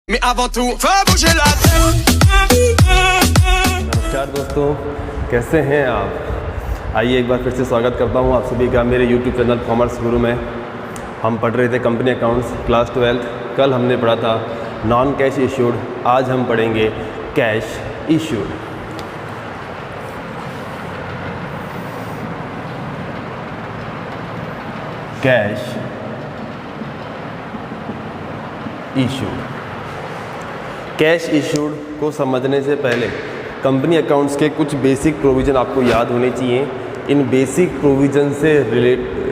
Mais avant tout, faut bouger la tête. नमस्कार दोस्तों, कैसे हैं आप। आइए एक बार फिर से स्वागत करता हूं आप सभी का मेरे YouTube चैनल कॉमर्स गुरु में। हम पढ़ रहे थे कंपनी अकाउंट्स क्लास 12। कल हमने पढ़ा था नॉन कैश इशूड, आज हम पढ़ेंगे cash issued. Cash issued. Cash issued को समझने से पहले कंपनी अकाउंट्स के कुछ बेसिक प्रोविज़न आपको याद होने चाहिए। इन बेसिक प्रोविज़न से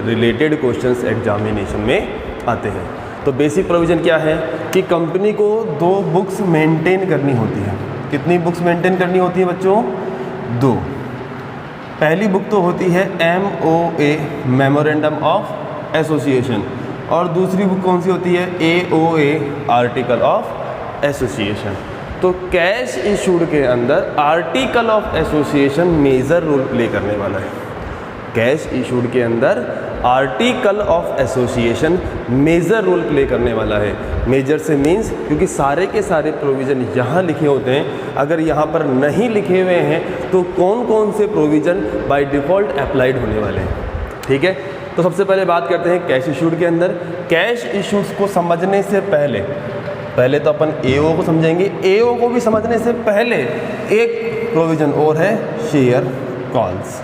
रिलेटेड क्वेश्चंस एग्जामिनेशन में आते हैं। तो बेसिक प्रोविज़न क्या है कि कंपनी को 2 बुक्स मेंटेन करनी होती है। कितनी बुक्स मेंटेन करनी होती है बच्चों? 2। पहली बुक तो होती है MOA मेमोरेंडम ऑफ एसोसिएशन, और दूसरी बुक कौन सी होती है? AOA article of association. तो कैश इशूड के अंदर article of association major role play करने वाला है। कैश इशूड के अंदर article of association major role play करने वाला है। मेजर से मीन्स क्योंकि सारे के सारे प्रोविज़न यहाँ लिखे होते हैं, अगर यहाँ पर नहीं लिखे हुए हैं तो कौन कौन से प्रोविज़न बाय डिफ़ॉल्ट अप्लाइड होने वाले हैं। ठीक है, तो सबसे पहले बात करते हैं कैश इशूड के अंदर। कैश इशूड्स को समझने से पहले तो अपन AO को समझेंगे। AO को भी समझने से पहले एक प्रोविज़न और है, share calls.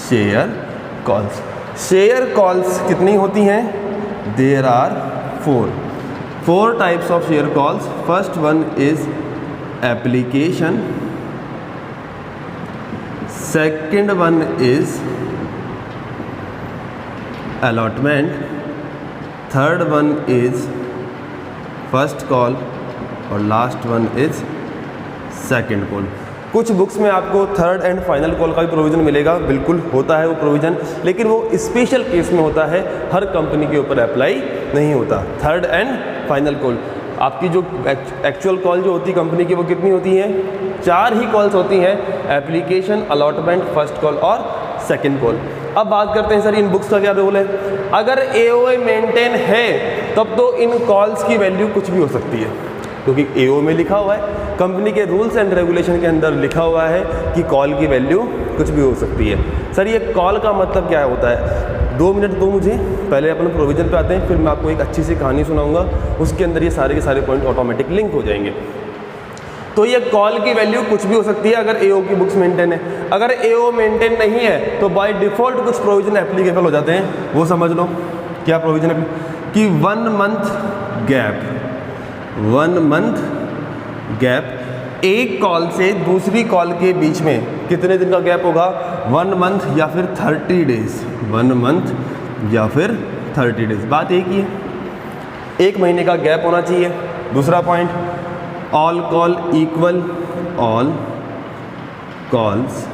Share calls. Share calls कितनी होती हैं? There are 4 types of share calls. First one is application, second one is allotment, third one is first call, और last one is second call. कुछ books में आपको third and final call का भी provision मिलेगा, बिल्कुल होता है वो प्रोविज़न, लेकिन वो स्पेशल केस में होता है, हर कंपनी के ऊपर अप्लाई नहीं होता। थर्ड एंड फाइनल कॉल, आपकी जो एक्चुअल कॉल जो होती है कंपनी की, वो कितनी होती है? 4 ही कॉल्स होती हैं, एप्लीकेशन, अलॉटमेंट, फर्स्ट कॉल और सेकंड कॉल। अब बात करते हैं सर इन बुक्स का क्या रोल है। अगर AOA मेंटेन है तब तो इन कॉल्स की वैल्यू कुछ भी हो सकती है, क्योंकि AO में लिखा हुआ है, कंपनी के रूल्स एंड रेगुलेशन के अंदर लिखा हुआ है कि कॉल की वैल्यू कुछ भी हो सकती है। सर ये कॉल का मतलब क्या होता है? 2 मिनट दो मुझे, पहले अपन प्रोविज़न पे आते हैं, फिर मैं आपको एक अच्छी सी कहानी सुनाऊंगा, उसके अंदर ये सारे के सारे पॉइंट ऑटोमेटिक लिंक हो जाएंगे। तो ये कॉल की वैल्यू कुछ भी हो सकती है अगर AO की बुक्स मेंटेन है। अगर AO मेंटेन नहीं है तो बाय डिफ़ॉल्ट कुछ प्रोविज़न एप्लीकेबल हो जाते हैं, वो समझ लो। क्या प्रोविज़न है कि 1 मंथ गैप, 1 मंथ गैप, एक कॉल से दूसरी कॉल के बीच में कितने दिन का गैप होगा? 1 मंथ या फिर 30 डेज। 1 मंथ या फिर 30 डेज, बात एक ही है, 1 महीने का गैप होना चाहिए। दूसरा point, all call equal, all calls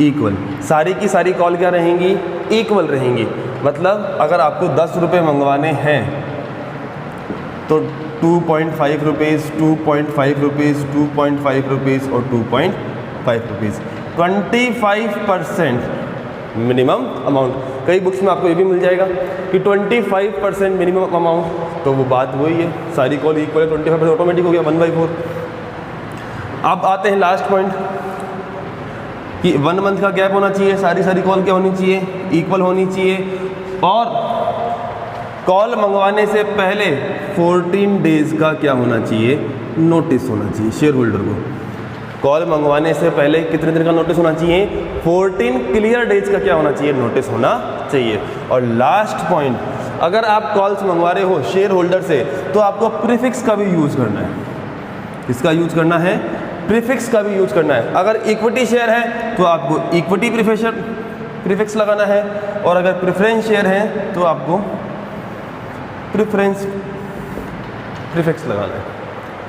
equal, सारी की सारी कॉल क्या रहेंगी? इक्वल रहेंगी। मतलब अगर आपको 10 रुपये मंगवाने हैं तो 2.5 रुपीज़, 2.5 रुपीज़, 2.5 रुपीज़ और 2.5 रुपीज़, 25% मिनिमम अमाउंट। कई बुक्स में आपको ये भी मिल जाएगा कि 25% मिनिमम अमाउंट, तो वो बात वही है, सारी कॉल इक्वल है, 25% ऑटोमेटिक हो गया 1/4। अब आते हैं लास्ट पॉइंट कि 1 मंथ का गैप होना चाहिए, सारी कॉल क्या होनी चाहिए? इक्वल होनी चाहिए, और कॉल मंगवाने से पहले 14 डेज़ का क्या होना चाहिए? नोटिस होना चाहिए शेयर होल्डर को। कॉल मंगवाने से पहले कितने दिन का नोटिस होना चाहिए? 14 क्लियर डेज का क्या होना चाहिए? नोटिस होना चाहिए। और लास्ट पॉइंट, अगर आप कॉल्स मंगवा रहे हो शेयर होल्डर से तो आपको प्रीफिक्स का भी यूज़ करना है। किसका यूज़ करना है? प्रीफिक्स का भी यूज़ करना है। अगर इक्विटी शेयर है तो आपको इक्विटी प्रीफिक्स लगाना है, और अगर प्रेफरेंस शेयर है तो आपको प्रेफरेंस प्रीफिक्स लगाना है।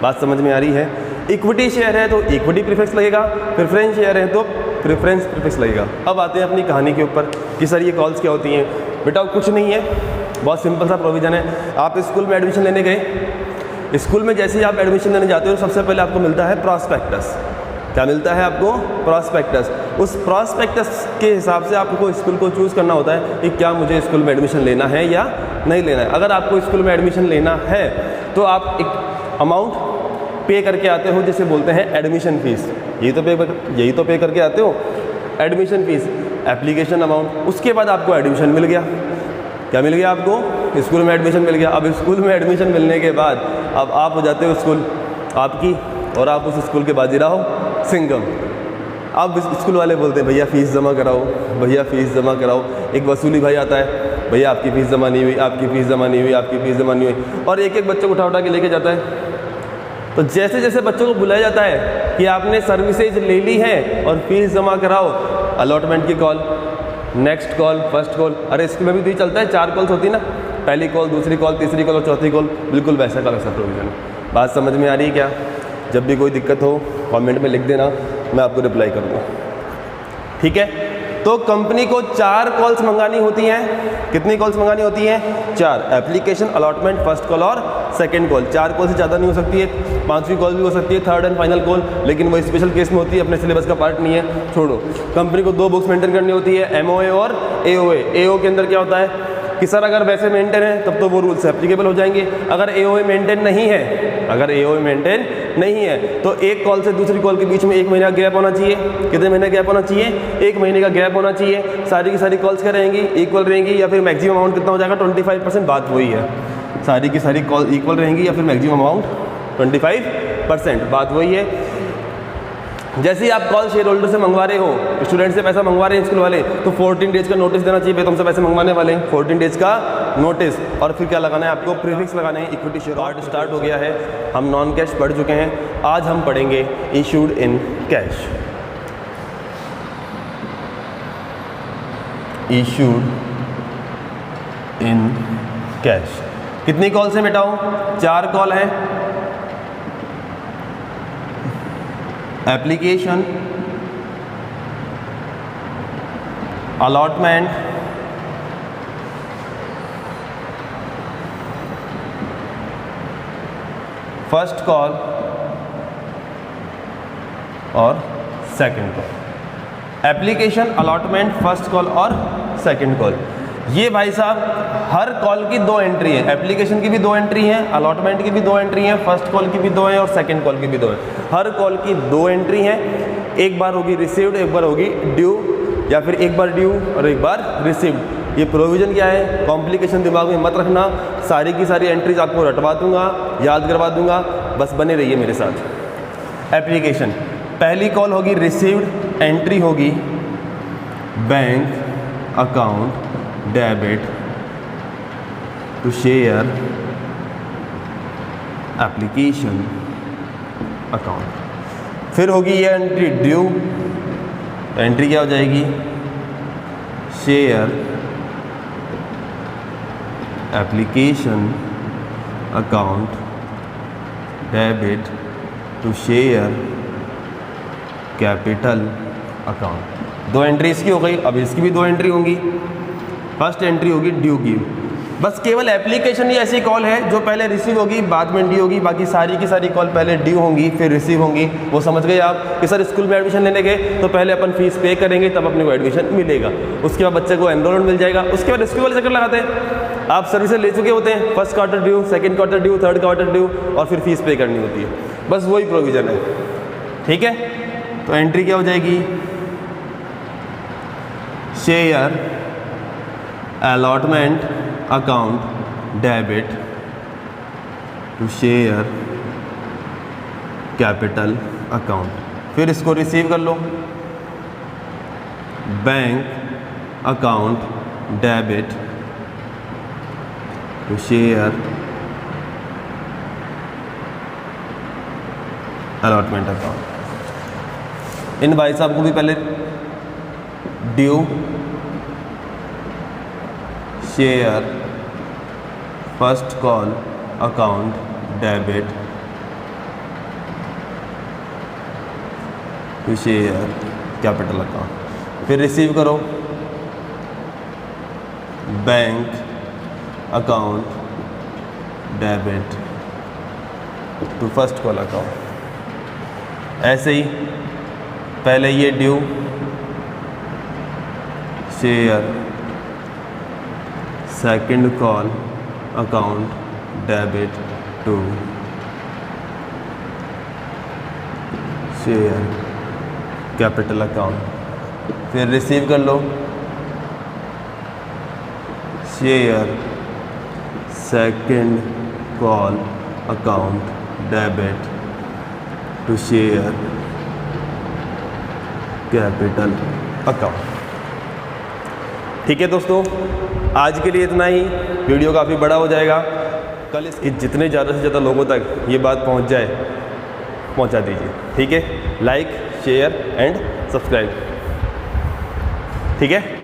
बात समझ में आ रही है? इक्विटी शेयर है तो इक्विटी प्रीफिक्स लगेगा, प्रेफरेंस शेयर है तो प्रेफरेंस प्रीफिक्स लगेगा। अब आते हैं अपनी कहानी के ऊपर कि सर ये कॉल्स क्या होती हैं। बेटा कुछ नहीं है, बहुत सिंपल सा प्रोविज़न है। आप स्कूल में एडमिशन लेने गए, स्कूल में जैसे ही आप एडमिशन लेने जाते हो सबसे पहले आपको मिलता है प्रॉस्पेक्टस। क्या मिलता है आपको? प्रॉस्पेक्टस। उस प्रॉस्पेक्टस के हिसाब से आपको स्कूल को चूज़ करना होता है कि क्या मुझे स्कूल में एडमिशन लेना है या नहीं लेना है। अगर आपको स्कूल में एडमिशन लेना है तो आप एक अमाउंट पे करके आते हो जिसे बोलते हैं एडमिशन फ़ीस। यही तो पे करके आते हो, एडमिशन फ़ीस, एप्लीकेशन अमाउंट। उसके बाद आपको एडमिशन मिल गया। क्या मिल गया आपको? स्कूल में एडमिशन मिल गया। अब स्कूल में एडमिशन मिलने के बाद अब आप हो जाते हो स्कूल आपकी, और आप उस स्कूल के बाजीराव सिंघम। अब स्कूल वाले बोलते हैं भैया फ़ीस जमा कराओ, भैया फ़ीस जमा कराओ। एक वसूली भाई आता है, भैया आपकी फ़ीस जमा नहीं हुई, आपकी फ़ीस जमा नहीं हुई, आपकी फ़ीस जमा नहीं हुई, और एक एक बच्चे को उठा के लेके जाता है। तो जैसे जैसे बच्चों को बुलाया जाता है कि आपने सर्विसेज ले ली है और फीस जमा कराओ, अलॉटमेंट की call, next call, first call. अरे स्कूल में भी तो ये चलता है, 4 कॉल्स होती है ना, पहली कॉल, दूसरी कॉल, तीसरी कॉल और चौथी कॉल। बिल्कुल वैसा का वैसा प्रोविज़न है। बात समझ में आ रही है क्या? जब भी कोई दिक्कत हो कमेंट में लिख देना, मैं आपको रिप्लाई करूँगा। ठीक है, तो कंपनी को 4 कॉल्स मंगानी होती हैं। कितनी कॉल्स मंगानी होती हैं? 4। एप्लीकेशन, अलॉटमेंट, फर्स्ट कॉल और सेकंड कॉल। 4 कॉल से ज़्यादा नहीं हो सकती है। 5वीं कॉल भी हो सकती है, थर्ड एंड फाइनल कॉल, लेकिन वो स्पेशल केस में होती है, अपने सिलेबस का पार्ट नहीं है, छोड़ो। कंपनी को 2 बुक्स मेंटेन करनी होती है, MOA और AOA। AO के अंदर क्या होता है कि सर अगर वैसे मेंटेन है तब तो वो रूल्स एप्लीकेबल हो जाएंगे। अगर AOA मेंटेन नहीं है, अगर AOA मेंटेन नहीं है तो एक कॉल से दूसरी कॉल के बीच में 1 महीने का गैप होना चाहिए। कितने महीने गैप होना चाहिए? 1 महीने का गैप होना चाहिए। सारी की सारी कॉल्स क्या रहेंगी? इक्वल रहेंगी, या फिर मैक्सिमम अमाउंट कितना हो जाएगा? 25%। बात वही है, सारी की सारी कॉल इक्वल रहेंगी या फिर मैक्सिमम अमाउंट 25%। बात वही है। जैसे ही आप कॉल शेयर होल्डर से मंगवा रहे हो, स्टूडेंट से पैसा मंगवा रहे हैं स्कूल वाले, तो 14 डेज का नोटिस देना चाहिए, तुमसे पैसे मंगवाने वाले हैं, 14 डेज का नोटिस। और फिर क्या लगाना है आपको? प्रीफिक्स लगाने हैं। इक्विटी शेयर पार्ट स्टार्ट हो गया है, हम नॉन कैश पढ़ चुके हैं, आज हम पढ़ेंगे issued in cash. Issued in cash. कितनी कॉल से बेटाओ? 4 कॉल है। एप्लीकेशन, अलॉटमेंट, फर्स्ट कॉल और second call. Application, allotment, first call और सेकंड कॉल। ये भाई साहब हर कॉल की 2 एंट्री है। एप्लीकेशन की भी 2 एंट्री हैं, अलॉटमेंट की भी 2 एंट्री हैं, फर्स्ट कॉल की भी 2 हैं और सेकंड कॉल की भी 2 हैं। हर कॉल की 2 एंट्री हैं। एक बार होगी रिसीव्ड, एक बार होगी ड्यू, या फिर एक बार ड्यू और एक बार रिसीव्ड। ये प्रोविज़न क्या है? कॉम्प्लिकेशन दिमाग में मत रखना, सारी की सारी एंट्रीज आपको रटवा दूंगा, याद करवा दूंगा, बस बने रहिए मेरे साथ। एप्लीकेशन, पहली कॉल होगी रिसीव्ड, एंट्री होगी bank account debit to share application account. फिर होगी ये एंट्री ड्यू, एंट्री क्या हो जाएगी? Share application account debit to share capital account. 2 entry इसकी हो गई, अब इसकी भी 2 एंट्री होंगी। फर्स्ट एंट्री होगी ड्यू की। बस केवल एप्लीकेशन ही ऐसी कॉल है जो पहले रिसीव होगी बाद में ड्यू होगी, बाकी सारी की सारी कॉल पहले ड्यू होंगी फिर रिसीव होंगी। वो समझ गए आप कि सर स्कूल में एडमिशन लेने गए तो पहले अपन फीस पे करेंगे तब अपने को एडमिशन मिलेगा, उसके बाद बच्चे को एनरोलमेंट मिल जाएगा, उसके बाद स्कूल वाले चक्कर लगाते हैं। आप सर्विसेज ले चुके होते हैं, first quarter due, second quarter due, third quarter due, और फिर फीस पे करनी होती है। बस वही प्रोविज़न है, ठीक है। तो एंट्री क्या हो जाएगी? Share allotment account debit to share capital account. फिर इसको रिसीव कर लो, bank account debit to share allotment account. इन भाई साहब को भी पहले due, share first call account debit to share capital account. फिर रिसीव करो bank account debit to first call account. ऐसे ही पहले ये due, share second call account debit to share capital account. फिर रिसीव कर लो, share second call account debit to share capital account. ठीक है दोस्तों, आज के लिए इतना ही। वीडियो काफ़ी बड़ा हो जाएगा, कल इसके जितने ज़्यादा से ज़्यादा लोगों तक ये बात पहुंच जाए पहुंचा दीजिए। ठीक है, लाइक शेयर एंड सब्सक्राइब। ठीक है।